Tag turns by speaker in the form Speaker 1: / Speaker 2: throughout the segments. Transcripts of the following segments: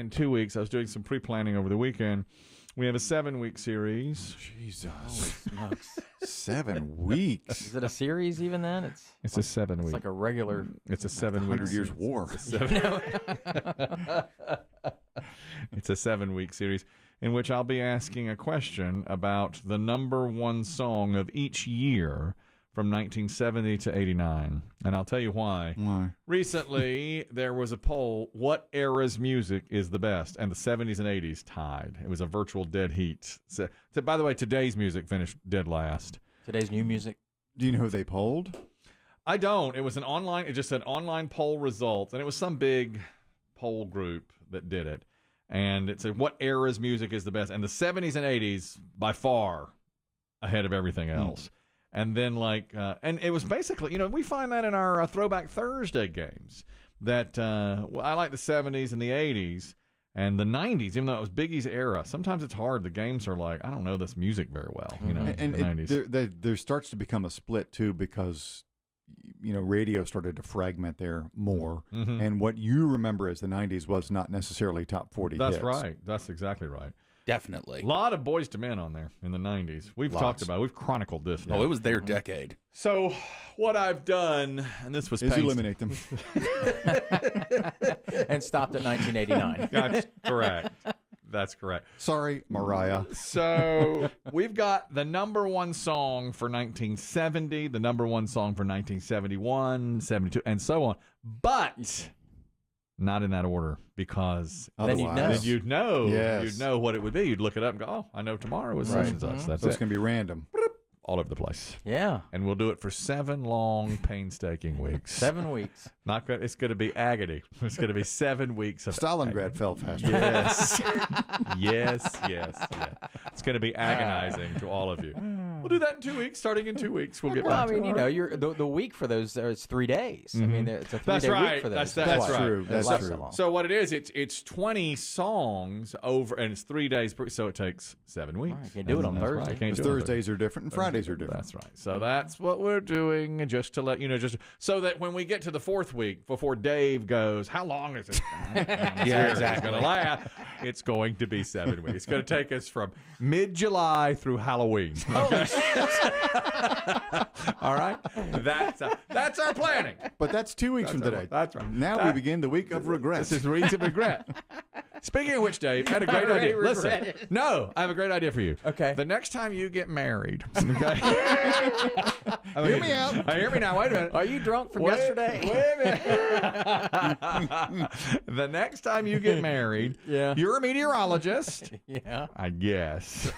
Speaker 1: in 2 weeks. I was doing some pre-planning over the weekend. We have a 7-week series.
Speaker 2: Jesus.
Speaker 3: Holy smokes.
Speaker 2: 7 weeks.
Speaker 3: Is it a series even then?
Speaker 1: It's a 7 week.
Speaker 3: It's like a regular.
Speaker 1: It's a 7 week.
Speaker 2: 100 Years War.
Speaker 1: It's a 7-week series in which I'll be asking a question about the number one song of each year from 1970 to 89. And I'll tell you why.
Speaker 2: Why?
Speaker 1: Recently, there was a poll, what era's music is the best? And the 70s and 80s tied. It was a virtual dead heat. So, by the way, today's music finished dead last.
Speaker 3: Today's new music.
Speaker 2: Do you know who they polled?
Speaker 1: I don't. It was it just said online poll results, and it was some big poll group that did it. And it said, what era's music is the best? And the 70s and 80s, by far, ahead of everything else. And then, and it was basically, we find that in our Throwback Thursday games, that I like the 70s and the 80s and the 90s, even though it was Biggie's era. Sometimes it's hard. The games are like, I don't know this music very well,
Speaker 2: And
Speaker 1: the 90s.
Speaker 2: there starts to become a split, too, because radio started to fragment there more.
Speaker 1: Mm-hmm.
Speaker 2: And what you remember as the 90s was not necessarily top 40
Speaker 1: That's
Speaker 2: hits.
Speaker 1: right. That's exactly right.
Speaker 4: Definitely.
Speaker 1: A lot of Boys to Men on there in the 90s. We've chronicled this now.
Speaker 4: Oh, it was their decade.
Speaker 1: So what I've done, and this was
Speaker 2: is eliminate them.
Speaker 3: And stopped at 1989.
Speaker 1: That's correct. That's correct.
Speaker 2: Sorry, Mariah.
Speaker 1: So we've got the number one song for 1970, the number one song for 1971, 72, and so on. But not in that order, because
Speaker 3: Then you'd know.
Speaker 1: then you'd know.
Speaker 2: Yes.
Speaker 1: You'd know what it would be. You'd look it up and go, oh, I know tomorrow is such and such. That's
Speaker 2: So it's
Speaker 1: it.
Speaker 2: going to be random.
Speaker 1: All over the place.
Speaker 3: Yeah.
Speaker 1: And we'll do it for 7 long, painstaking weeks.
Speaker 3: 7 weeks.
Speaker 1: Not good. It's going to be agony. It's going to be 7 weeks of
Speaker 2: Stalingrad fell faster.
Speaker 1: Yes. yes. It's going to be agonizing to all of you. We'll do that in 2 weeks. Starting in 2 weeks, we'll get
Speaker 3: Well,
Speaker 1: back
Speaker 3: I mean,
Speaker 1: to it.
Speaker 3: you're the week for those is 3 days. I mean, it's a 3-day
Speaker 1: That's right.
Speaker 3: week for those.
Speaker 1: That's
Speaker 3: why
Speaker 2: true.
Speaker 3: it
Speaker 2: That's
Speaker 3: lasts
Speaker 2: true.
Speaker 3: so long.
Speaker 1: So what it is, it's 20 songs over, and it's 3 days, so it takes 7 weeks.
Speaker 3: Right, you can't do it on
Speaker 1: That's right.
Speaker 3: Thursday.
Speaker 1: You can't
Speaker 2: Because
Speaker 1: do it on
Speaker 2: Thursdays are different and Fridays are different.
Speaker 1: That's right. So that's what we're doing, just to let you know, just so that when we get to the 4th week, before Dave goes, how long is it?
Speaker 4: Yeah, exactly.
Speaker 1: Going to last. It's going to be 7 weeks. It's going to take us from mid-July through Halloween. Okay? All right? That's our planning.
Speaker 2: But that's 2 weeks from today.
Speaker 1: That's right.
Speaker 2: Now we begin the week of regret.
Speaker 1: This is weeks of regret. Speaking of which, Dave, I had a great
Speaker 3: already
Speaker 1: idea. Listen,
Speaker 3: regret it.
Speaker 1: no, I have a great idea for you.
Speaker 3: Okay.
Speaker 1: The next time you get married, okay?
Speaker 2: Hear me out.
Speaker 1: Hear me now. Wait a minute.
Speaker 3: Are you drunk from
Speaker 1: Wait
Speaker 3: yesterday?
Speaker 1: a minute. The next time you get married,
Speaker 3: Yeah.
Speaker 1: you're a meteorologist,
Speaker 3: Yeah.
Speaker 1: I guess.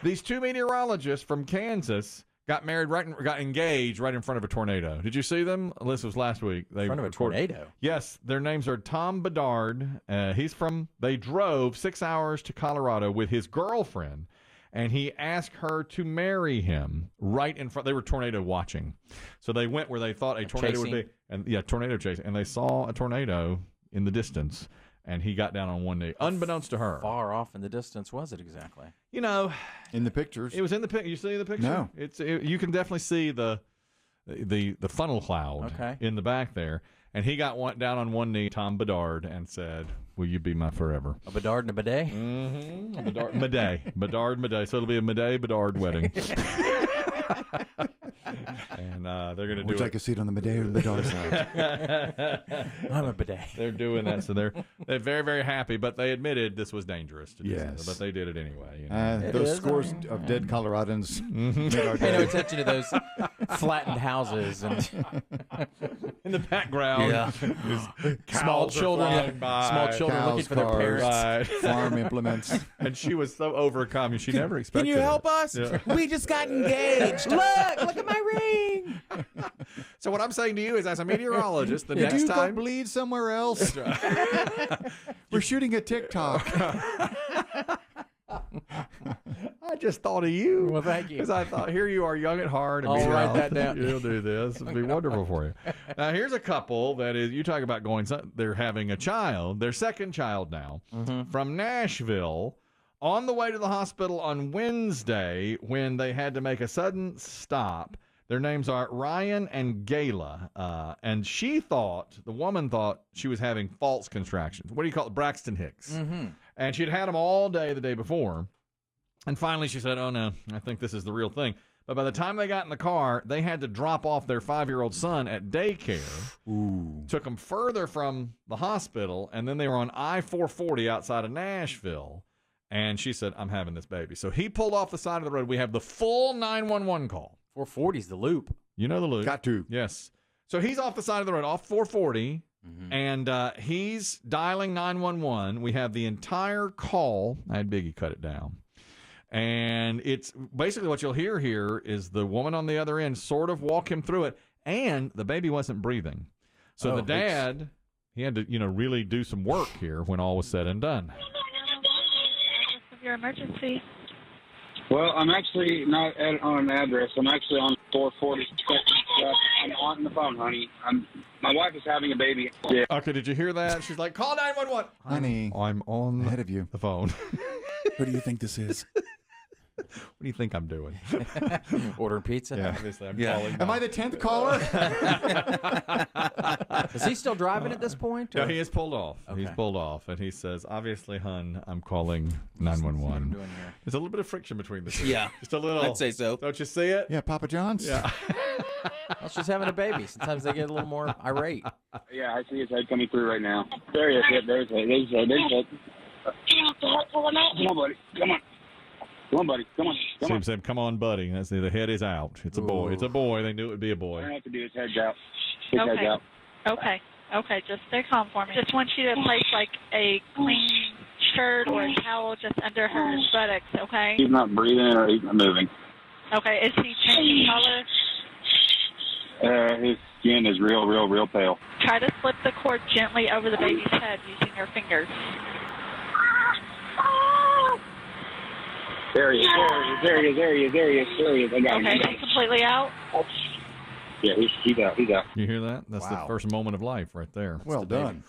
Speaker 1: These 2 meteorologists from Kansas got engaged right in front of a tornado. Did you see them? This was last week.
Speaker 3: In front of a tornado.
Speaker 1: Yes, their names are Tom Bedard. They drove 6 hours to Colorado with his girlfriend, and he asked her to marry him right in front. They were tornado watching. So they went where they thought a tornado would be. And tornado chasing. And they saw a tornado in the distance, and he got down on one knee, unbeknownst to her.
Speaker 3: Far off in the distance was it exactly?
Speaker 2: In the pictures.
Speaker 1: It was in the picture. You see the picture?
Speaker 2: No.
Speaker 1: You can definitely see the funnel cloud in the back there. And he got down on one knee, Tom Bedard, and said, "Will you be my forever?"
Speaker 3: A Bedard and a bidet?
Speaker 1: Mm-hmm. Bedard. So it'll be a Bedard wedding. And they're going to do
Speaker 2: Would you
Speaker 1: it.
Speaker 2: like a seat on the Medea or the Bedard side?
Speaker 3: I'm a bidet.
Speaker 1: They're doing that, so they're very, very happy. But they admitted this was dangerous to do,
Speaker 2: Yes.
Speaker 1: but they did it anyway.
Speaker 2: Those scores of dead Coloradans made our
Speaker 3: Pay no
Speaker 2: day.
Speaker 3: attention to those flattened houses and
Speaker 1: In the background,
Speaker 3: small
Speaker 1: cows are
Speaker 3: children.
Speaker 1: flying by.
Speaker 3: Small children looking
Speaker 2: Cows,
Speaker 3: for their
Speaker 2: cars.
Speaker 3: parents.
Speaker 1: Right.
Speaker 2: Farm implements.
Speaker 1: And she was so overcome. She never expected
Speaker 4: us?
Speaker 1: Yeah.
Speaker 4: We just got engaged.
Speaker 3: Look at my ring.
Speaker 1: So what I'm saying to you is, as a meteorologist, the
Speaker 2: Did
Speaker 1: next
Speaker 2: you go
Speaker 1: time...
Speaker 2: bleed somewhere else? We're shooting a TikTok.
Speaker 1: I just thought of you.
Speaker 3: Well, thank you.
Speaker 1: Because I thought, here you are, young at heart.
Speaker 3: I'll write that down.
Speaker 1: You'll do this. It'll be wonderful for you. Now, here's a couple that is, you talk about they're having a child, their second child now, from Nashville, on the way to the hospital on Wednesday when they had to make a sudden stop. Their names are Ryan and Gayla. And the woman thought she was having false contractions. What do you call it? Braxton Hicks.
Speaker 3: Mm-hmm.
Speaker 1: And she'd had them all day the day before. And finally she said, oh, no, I think this is the real thing. But by the time they got in the car, they had to drop off their 5-year-old son at daycare.
Speaker 2: Ooh.
Speaker 1: Took him further from the hospital, and then they were on I-440 outside of Nashville. And she said, I'm having this baby. So he pulled off the side of the road. We have the full 911 call.
Speaker 3: 440's the loop.
Speaker 1: You know the loop.
Speaker 2: Got to.
Speaker 1: Yes. So he's off the side of the road, off 440,
Speaker 3: Mm-hmm.
Speaker 1: and he's dialing 911. We have the entire call. I had Biggie cut it down. And it's basically what you'll hear here is the woman on the other end sort of walk him through it, and the baby wasn't breathing. So the dad, he had to, really do some work here when all was said and done.
Speaker 5: Your emergency.
Speaker 6: Well, I'm actually not on an address. I'm actually on 440. I'm on the phone, honey. My wife is having a baby. Yeah.
Speaker 1: Okay, did you hear that? She's like, call 911.
Speaker 2: Honey,
Speaker 1: I'm on
Speaker 2: ahead of you.
Speaker 1: the phone.
Speaker 4: Who do you think this is?
Speaker 1: What do you think I'm doing?
Speaker 3: Ordering pizza.
Speaker 2: Yeah.
Speaker 1: Obviously, I'm
Speaker 4: Yeah.
Speaker 1: calling.
Speaker 2: Am I the 10th caller?
Speaker 3: Is he still driving at this point?
Speaker 1: No,
Speaker 3: or-
Speaker 1: he has pulled off.
Speaker 3: Okay.
Speaker 1: He's pulled off, and he says, obviously, hun, I'm calling
Speaker 3: What are
Speaker 1: 911.
Speaker 3: you doing here?
Speaker 1: There's a little bit of friction between the two.
Speaker 4: Yeah.
Speaker 1: Just a little.
Speaker 4: I'd say so.
Speaker 1: Don't you see it?
Speaker 2: Yeah, Papa John's.
Speaker 1: Yeah.
Speaker 3: That's just having a baby. Sometimes they get a little more irate.
Speaker 6: Yeah, I see his head coming through right now. There he is. Yeah, there's his head. There's his head. There's his head. Come on, buddy. Come on. Come on, buddy. Come on. Come
Speaker 1: Sam
Speaker 6: on.
Speaker 1: said, come on, buddy. That's the head is out. It's a boy.
Speaker 3: Ooh.
Speaker 1: It's a boy. They knew it would be a
Speaker 6: All
Speaker 1: boy.
Speaker 6: I have to do is heads out. His head's
Speaker 5: Okay.
Speaker 6: out.
Speaker 5: Okay, just stay calm for me. Just want you to place like a clean shirt or a towel just under her buttocks, okay?
Speaker 6: He's not breathing or he's not moving.
Speaker 5: Okay, is he changing color?
Speaker 6: His skin is real pale.
Speaker 5: Try to slip the cord gently over the baby's head using your fingers.
Speaker 6: There he is. There he is. There he is. There he is. There he is. I got him.
Speaker 5: Okay, is he completely out?
Speaker 6: Yeah, he's out. He's out.
Speaker 1: You hear that? That's
Speaker 2: Wow.
Speaker 1: the first moment of life right there.
Speaker 2: Well done.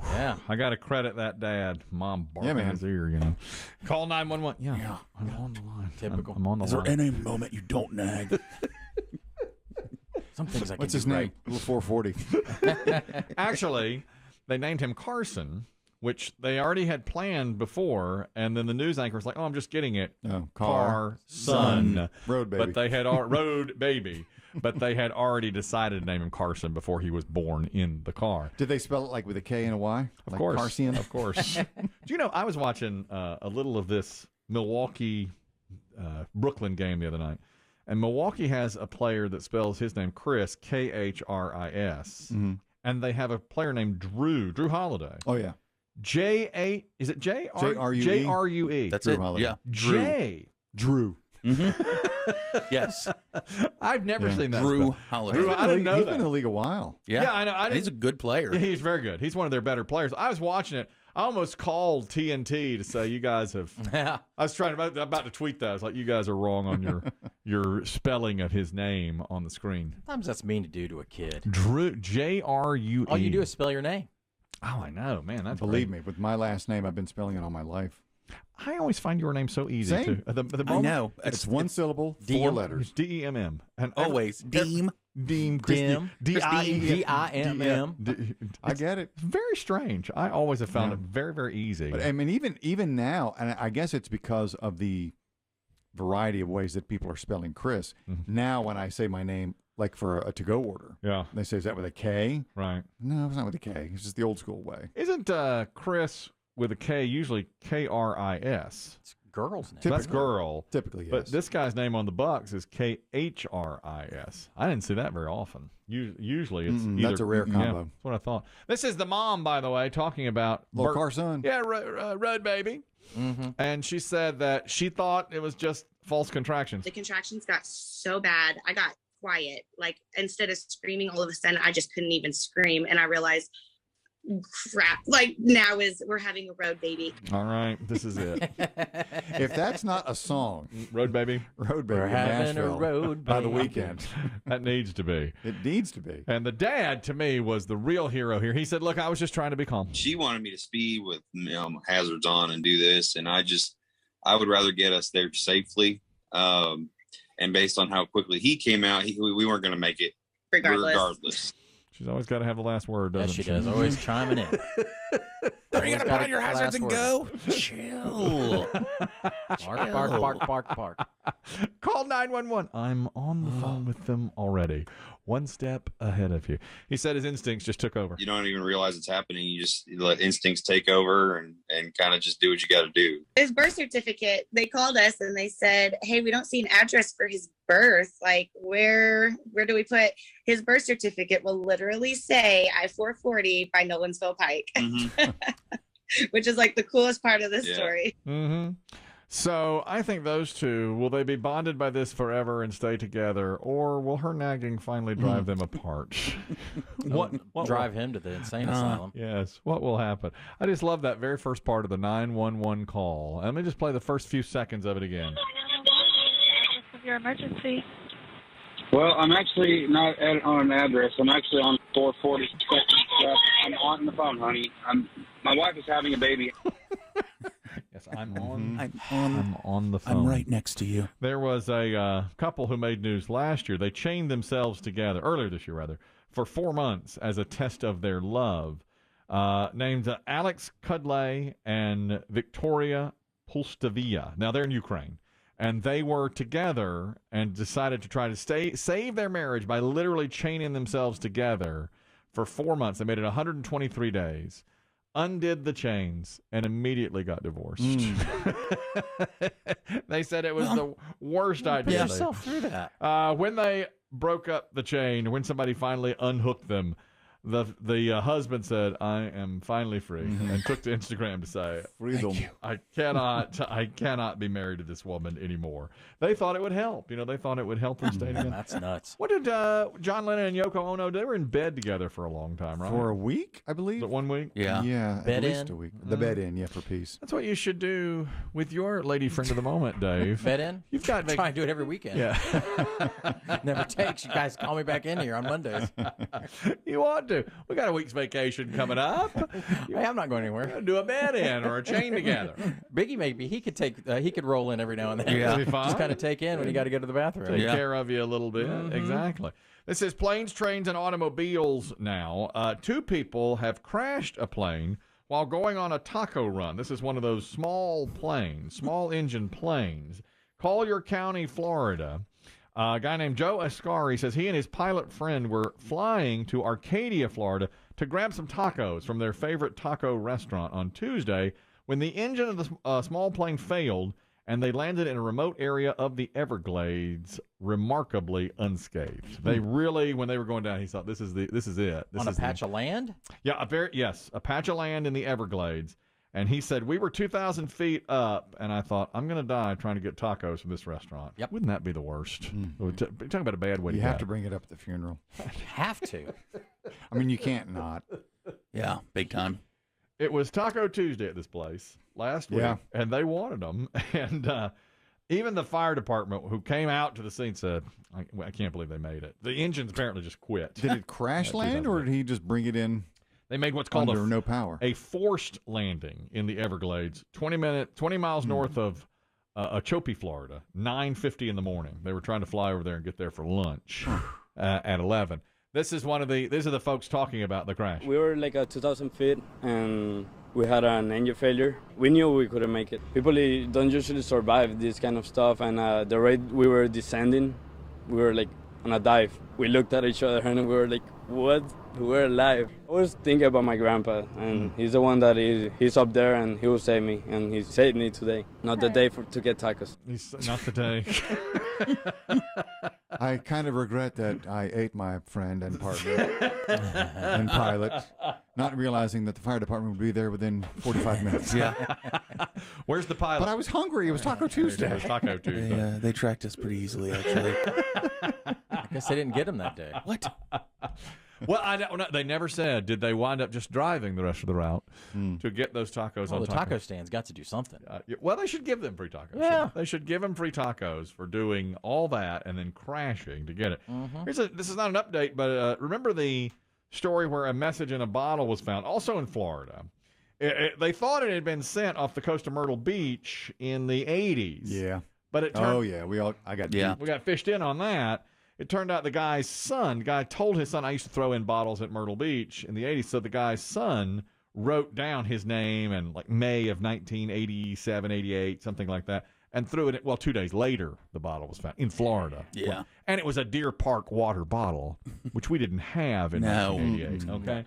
Speaker 3: Yeah.
Speaker 1: I got to credit that dad. Mom barking
Speaker 2: Yeah, man.
Speaker 1: in his ear, Call 911. Yeah, I'm on the line.
Speaker 3: Typical.
Speaker 1: I'm on the
Speaker 4: Is there
Speaker 1: line.
Speaker 4: any moment you don't nag?
Speaker 3: Some things I can
Speaker 2: What's
Speaker 3: do
Speaker 2: his name?
Speaker 3: right.
Speaker 2: Little 440.
Speaker 1: Actually, they named him Carson, which they already had planned before, and then the news anchor was like, "Oh, I'm just getting it,
Speaker 2: No,
Speaker 1: Son,
Speaker 2: Road baby.
Speaker 1: But they had road baby, but they had already decided to name him Carson before he was born in the car.
Speaker 2: Did they spell it like with a K and a Y?
Speaker 1: Of
Speaker 2: Like
Speaker 1: course,
Speaker 2: Carcian?
Speaker 1: of course. Do you know? I was watching a little of this Milwaukee Brooklyn game the other night, and Milwaukee has a player that spells his name Chris, Khris,
Speaker 2: Mhm.
Speaker 1: and they have a player named Drew Holiday.
Speaker 2: Oh, yeah.
Speaker 1: J-A, is it J-R?
Speaker 2: J-R-U-E?
Speaker 1: J-R-U-E.
Speaker 4: That's
Speaker 2: Drew
Speaker 4: it.
Speaker 2: Holiday.
Speaker 4: Yeah.
Speaker 1: J.
Speaker 2: Drew.
Speaker 4: Yes.
Speaker 1: I've never
Speaker 2: Yeah.
Speaker 1: seen that.
Speaker 4: Drew
Speaker 1: spelled.
Speaker 4: Holiday.
Speaker 1: I didn't know
Speaker 2: He's
Speaker 1: that.
Speaker 2: been in the league a while.
Speaker 1: Yeah, I know. I
Speaker 4: He's a
Speaker 1: didn't,
Speaker 4: good player.
Speaker 1: yeah, he's very good. He's one of their better players. I was watching it. I almost called TNT to say you guys have.
Speaker 3: Yeah.
Speaker 1: I was about to tweet that. I was like, you guys are wrong on your spelling of his name on the screen.
Speaker 3: Sometimes that's mean to do to a kid.
Speaker 1: Drew, J-R-U-E.
Speaker 3: All you do is spell your name.
Speaker 1: Oh, I know, man. That's
Speaker 2: Believe
Speaker 1: great.
Speaker 2: me, with my last name, I've been spelling it all my life.
Speaker 1: I always find your name so easy.
Speaker 2: Same.
Speaker 1: Too. The
Speaker 4: I know.
Speaker 2: It's one syllable,
Speaker 3: Demm.
Speaker 2: 4 letters.
Speaker 1: D-E-M-M. And
Speaker 4: Always. Deem.
Speaker 1: Deem.
Speaker 3: Demm. D-I-M-M.
Speaker 2: I get it.
Speaker 1: Very strange. I always have found
Speaker 2: Yeah.
Speaker 1: it very, very easy.
Speaker 2: But I mean, even now, and I guess it's because of the variety of ways that people are spelling Chris.
Speaker 1: Mhm.
Speaker 2: Now, when I say my name, like for a to-go order,
Speaker 1: Yeah,
Speaker 2: they say, "Is that with a K?"
Speaker 1: right.
Speaker 2: No, it's not with a K. It's just the old school way.
Speaker 1: Isn't Chris with a K usually K-R-I-S?
Speaker 3: It's a girl's name.
Speaker 1: So that's
Speaker 2: Typically.
Speaker 1: girl.
Speaker 2: Typically, yes.
Speaker 1: But this guy's name on the Bucks is K-H-R-I-S. I didn't see that very often. Usually it's
Speaker 2: Mm-mm,
Speaker 1: either.
Speaker 2: that's a rare
Speaker 1: Yeah,
Speaker 2: combo.
Speaker 1: that's what I thought. This is the mom, by the way, talking about
Speaker 2: Little
Speaker 1: Bert-
Speaker 2: Carson.
Speaker 1: Yeah, road baby.
Speaker 3: Mm-hmm.
Speaker 1: And she said that she thought it was just false contractions.
Speaker 7: The contractions got so bad, I got quiet. Like, instead of screaming, all of a sudden, I just couldn't even scream. And I realized, crap, like, we're having a road baby.
Speaker 1: All right, this is it.
Speaker 2: If that's not a song,
Speaker 1: Road baby.
Speaker 2: Road Baby
Speaker 3: We're
Speaker 2: in
Speaker 3: having a
Speaker 2: Nashville
Speaker 3: road
Speaker 2: by the
Speaker 3: baby.
Speaker 2: weekend.
Speaker 1: That needs to be.
Speaker 2: It needs to be.
Speaker 1: And the dad, to me, was the real hero here. He said, look, I was just trying to be calm.
Speaker 8: She wanted me to speed with hazards on and do this, and I would rather get us there safely.
Speaker 6: And based on how quickly he came out, we weren't going to make it regardless.
Speaker 1: She's always got to have the last word, doesn't
Speaker 3: Yes, she does. Always chiming in.
Speaker 4: Are you going to put on your hazards and go? Chill.
Speaker 3: Bark, bark, bark, bark, bark.
Speaker 1: Call 911. I'm on the phone with them already. One step ahead of you. He said his instincts just took over.
Speaker 6: You don't even realize it's happening. You just let instincts take over and kind of just do what you got to do.
Speaker 7: His birth certificate, they called us and they said, hey, we don't see an address for his birth. Like, where do we put his birth certificate? Will literally say I-440 by Nolensville Pike, which is like the coolest part of this story.
Speaker 1: Mm-hmm. So I think those two, will they be bonded by this forever and stay together, or will her nagging finally drive them apart? what
Speaker 3: Drive him to the insane asylum.
Speaker 1: Yes. What will happen? I just love that very first part of the 911 call. Let me just play the first few seconds of it again.
Speaker 5: Of your emergency.
Speaker 6: Well, I'm actually not on an address. I'm actually on 440. I'm on the phone, honey. My wife is having a baby.
Speaker 1: Yes, I'm on the phone.
Speaker 4: I'm right next to you.
Speaker 1: There was a couple who made news last year. They chained themselves together, earlier this year rather, for 4 months as a test of their love, named Alex Kudlay and Victoria Pulstavia. Now, they're in Ukraine. And they were together and decided to try to save their marriage by literally chaining themselves together for 4 months. They made it 123 days. Undid the chains and immediately got divorced. They said it was the worst idea.
Speaker 3: Put yourself through that.
Speaker 1: When they broke up the chain, when somebody finally unhooked them, the husband said, "I am finally free," and took to Instagram to say,
Speaker 2: Freedom.
Speaker 1: I cannot be married to this woman anymore. They thought it would help. They thought it would help them stay together.
Speaker 3: That's nuts.
Speaker 1: What did John Lennon and Yoko Ono? They were in bed together for a long time, right?
Speaker 2: For a week, I believe.
Speaker 1: Was it 1 week?
Speaker 4: Yeah.
Speaker 2: Yeah,
Speaker 3: Bed
Speaker 2: at least
Speaker 3: in?
Speaker 2: a week. The bed in, yeah, for peace.
Speaker 1: That's what you should do with your lady friend of the moment, Dave.
Speaker 3: Bed in?
Speaker 1: You've got
Speaker 3: Try and do it every weekend.
Speaker 1: Yeah.
Speaker 3: Never takes. You guys call me back in here on Mondays.
Speaker 1: You want to. We got a week's vacation coming up.
Speaker 3: Hey, I'm not going anywhere.
Speaker 1: Do a bed in or a chain together.
Speaker 3: Biggie, maybe he could he could roll in every now and then.
Speaker 1: That'd be fine.
Speaker 3: Just kind of take in when you got to go to the bathroom.
Speaker 1: Take care of you a little bit. Exactly. This is planes, trains, and automobiles now. 2 people have crashed a plane while going on a taco run. This is one of those small engine planes. Collier County, Florida. A guy named Joe Ascari says he and his pilot friend were flying to Arcadia, Florida, to grab some tacos from their favorite taco restaurant on Tuesday when the engine of the small plane failed and they landed in a remote area of the Everglades remarkably unscathed. They really, when they were going down, he thought, this is it. This
Speaker 3: on
Speaker 1: is
Speaker 3: a patch of land?
Speaker 1: Yeah, a patch of land in the Everglades. And he said, we were 2,000 feet up, and I thought, I'm going to die trying to get tacos from this restaurant.
Speaker 3: Yep.
Speaker 1: Wouldn't that be the worst? Talking about a bad way to
Speaker 2: You
Speaker 1: go.
Speaker 2: have to bring it up at the funeral.
Speaker 3: Have to.
Speaker 2: I mean, you can't not.
Speaker 4: Yeah, big time.
Speaker 1: It was Taco Tuesday at this place last week, and they wanted them. And even the fire department, who came out to the scene, said, I can't believe they made it. The engines apparently just quit.
Speaker 2: Did it crash land, or did he just bring it in
Speaker 1: They made what's called
Speaker 2: under no power?
Speaker 1: a forced landing in the Everglades, 20 miles north of Ochope, Florida, 9:50 in the morning. They were trying to fly over there and get there for lunch at 11. These are the folks talking about the crash.
Speaker 8: We were like at 2,000 feet and we had an engine failure. We knew we couldn't make it. People don't usually survive this kind of stuff, and the rate we were descending, we were like on a dive. We looked at each other and we were like, what? We're alive. I was thinking about my grandpa, and he's the one that he's up there, and he will save me, and he saved me today. Not the day to get tacos.
Speaker 1: Not the day.
Speaker 2: I kind of regret that I ate my friend and partner and pilot, not realizing that the fire department would be there within 45 minutes.
Speaker 4: Yeah.
Speaker 1: Where's the pilot?
Speaker 2: But I was hungry. It was Taco Tuesday.
Speaker 1: It was Taco Tuesday.
Speaker 4: They tracked us pretty easily, actually.
Speaker 3: I guess they didn't get him that day.
Speaker 4: What?
Speaker 1: Well, I don't know. They never said. Did they wind up just driving the rest of the route to get those tacos
Speaker 3: Well,
Speaker 1: on
Speaker 3: the taco stand's got to do something.
Speaker 1: Well, they should give them free tacos.
Speaker 3: Yeah.
Speaker 1: They should give them free tacos for doing all that and then crashing to get it. This is not an update, but remember the story where a message in a bottle was found, also in Florida. They thought it had been sent off the coast of Myrtle Beach in the 80s.
Speaker 2: Yeah.
Speaker 1: But it turned,
Speaker 2: I got
Speaker 1: we got fished in on that. It turned out the guy's son, the guy told his son, I used to throw in bottles at Myrtle Beach in the 80s. So the guy's son wrote down his name and like May of 1987, 88, something like that, and threw it. Well, 2 days later, the bottle was found in Florida.
Speaker 4: Yeah.
Speaker 1: And it was a Deer Park water bottle, which we didn't have in 1988. Okay.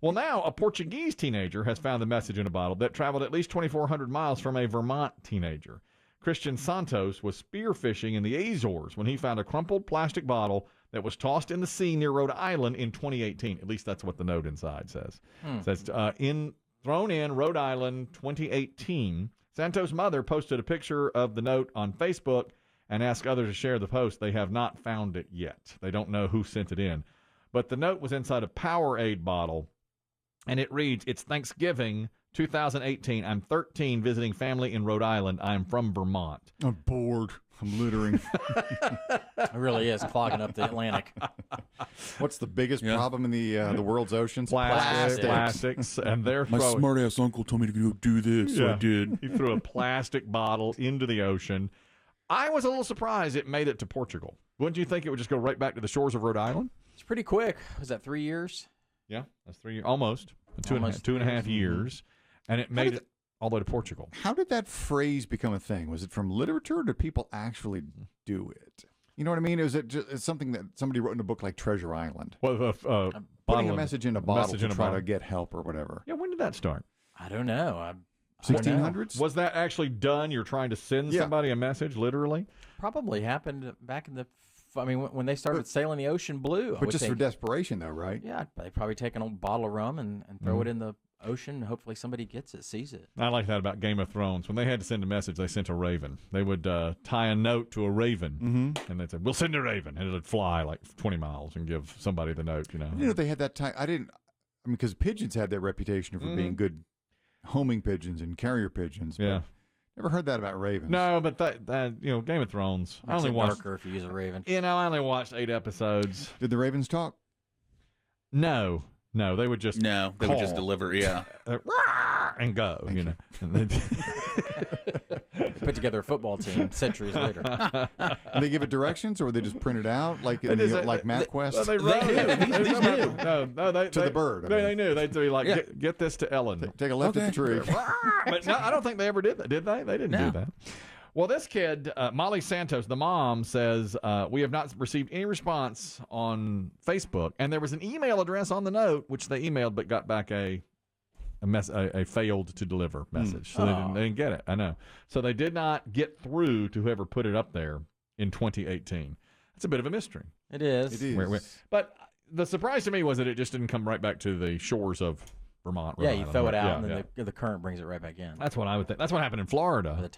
Speaker 1: Well, now a Portuguese teenager has found the message in a bottle that traveled at least 2,400 miles from a Vermont teenager. Christian Santos was spearfishing in the Azores when he found a crumpled plastic bottle that was tossed in the sea near Rhode Island in 2018. At least that's what the note inside says. It says, thrown in Rhode Island 2018. Santos' mother posted a picture of the note on Facebook and asked others to share the post. They have not found it yet. They don't know who sent it in. But the note was inside a Powerade bottle, and it reads, "It's Thanksgiving 2018. I'm 13, visiting family in Rhode Island. I am from Vermont."
Speaker 2: I'm bored. I'm littering.
Speaker 3: It really is clogging up the Atlantic.
Speaker 2: What's the biggest problem in the world's oceans?
Speaker 1: Plastics. And they're
Speaker 4: My
Speaker 1: throwing...
Speaker 4: smart-ass uncle told me to go do this, so I did.
Speaker 1: He threw a plastic bottle into the ocean. I was a little surprised it made it to Portugal. Wouldn't you think it would just go right back to the shores of Rhode Island?
Speaker 3: It's pretty quick. Was that 3 years?
Speaker 1: Yeah, that's 3 years. Almost. Two and a half years. And it made it all the way to Portugal.
Speaker 2: How did that phrase become a thing? Was it from literature, or did people actually do it? You know what I mean? Is it just something that somebody wrote in a book like Treasure Island?
Speaker 1: Well,
Speaker 2: putting a message in a bottle to try
Speaker 1: bottle.
Speaker 2: to get help or whatever.
Speaker 1: Yeah, when did that start?
Speaker 3: I don't know.
Speaker 2: 1600s?
Speaker 1: Was that actually done? You're trying to send somebody a message, literally?
Speaker 3: Probably happened back in the... I mean, when they started sailing the ocean blue.
Speaker 2: But just for desperation, though, right?
Speaker 3: Yeah, they probably take an old bottle of rum and throw it in the ocean, and hopefully somebody gets it, sees it.
Speaker 1: I like that about Game of Thrones. When they had to send a message, they sent a raven. They would tie a note to a raven, and they'd say, "We'll send a raven," and it would fly like 20 miles and give somebody the note, you know.
Speaker 2: You know, they had that time. Because pigeons had that reputation for being good homing pigeons and carrier pigeons.
Speaker 1: Yeah.
Speaker 2: Never heard that about ravens.
Speaker 1: No, but that you know, Game of Thrones.
Speaker 3: Makes it darker if you use a raven.
Speaker 1: You know, I only watched 8 episodes.
Speaker 2: Did the ravens talk?
Speaker 1: No, they would just
Speaker 4: No, they would just deliver,
Speaker 1: and go, you know.
Speaker 3: Put together a football team centuries later.
Speaker 2: And they give it directions, or would they just print it out like MapQuest?
Speaker 1: They wrote it. No,
Speaker 2: to the bird.
Speaker 1: They knew. They'd be like, get this to Ellen.
Speaker 2: Take a left at the tree.
Speaker 1: But no, I don't think they ever did that, did they? They didn't do that. Well, this kid, Molly Santos, the mom, says, we have not received any response on Facebook. And there was an email address on the note, which they emailed but got back a failed to deliver message. So they didn't get it. I know. So they did not get through to whoever put it up there in 2018. That's a bit of a mystery.
Speaker 3: It is.
Speaker 2: It is.
Speaker 1: But the surprise to me was that it just didn't come right back to the shores of Vermont.
Speaker 3: Yeah, you throw it out, and then the current brings it right back in.
Speaker 1: That's what I would think. That's what happened in Florida.